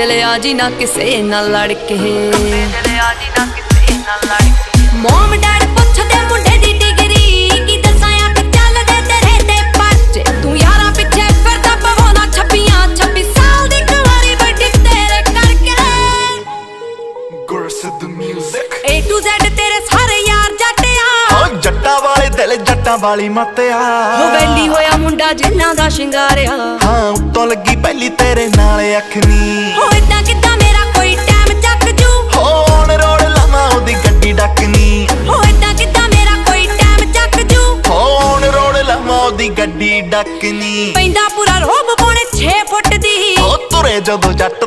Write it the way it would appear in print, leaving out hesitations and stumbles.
ਲਿਆ ਜੀ ਨਾ ਕਿਸੇ ਨਾਲ ਲੜ ਕੇ, ਮੋਮ ਡੈਡ ਪੁੱਛਦੇ ਮੁੰਡੇ ਦੀ ਡਿਗਰੀ, ਕੀ ਦੱਸਾਂ ਅੱਖ ਚੱਲਦੇ ਤੇਰੇ ਤੇ ਪਰਚੇ। ਤੂੰ ਯਾਰਾਂ ਪਿੱਛੇ ਫਿਰਦਾ ਪਵਾਉਣਾ 26 ਸਾਲ ਦੀ ਕੁਆਰੀ ਵੱਡੀ ਤੇਰੇ ਕਰਕੇ। ਗੁਰਸਿੱਧ ਮਿਊਜ਼ਿਕ A to Z ਤੇਰੇ ਸਾਰੇ ਯਾਰ ਜੱਟਿਆ, ਓ ਜੱਟਾਂ ਵਾਲੇ ਦਿਲ ਜੱਟਾਂ ਵਾਲੀ ਮੱਤਿਆ। ਹੋ ਵੈਲੀ ਹੋਇਆ ਮੁੰਡਾ ਜਿੰਨਾ ਦਾ ਸ਼ਿੰਗਾਰਿਆ, ਹਾਂ ਉੱਤੋਂ ਲੱਗੀ ਪਹਿਲੀ ਤੇਰੇ ਨਾਲ ਅੱਖ ਨੀ। ਹੋ ਏਦਾਂ ਕਿੱਦਾਂ ਮੇਰਾ ਕੋਈ ਟਾਈਮ ਚੱਕ ਜੂ, ਹੋ ਔਨ ਰੋਡ ਲਾਵਾਂ ਉਹਦੀ ਗੱਡੀ ਡੱਕਨੀ। ਹੋ ਏਦਾਂ ਕਿੱਦਾਂ ਮੇਰਾ ਕੋਈ ਟਾਈਮ ਚੱਕ ਜੂ, ਹੋ ਔਨ ਰੋਡ ਲਾਵਾਂ ਉਹਦੀ ਗੱਡੀ ਡੱਕਨੀ। ਪੈਂਦਾ ਪੂਰਾ ਰੋਬ ਪੌਣੇ 6 ਫੁੱਟ ਦੀ, ਉਹ ਤੁਰੇ ਜਦੋਂ ਜੱਟ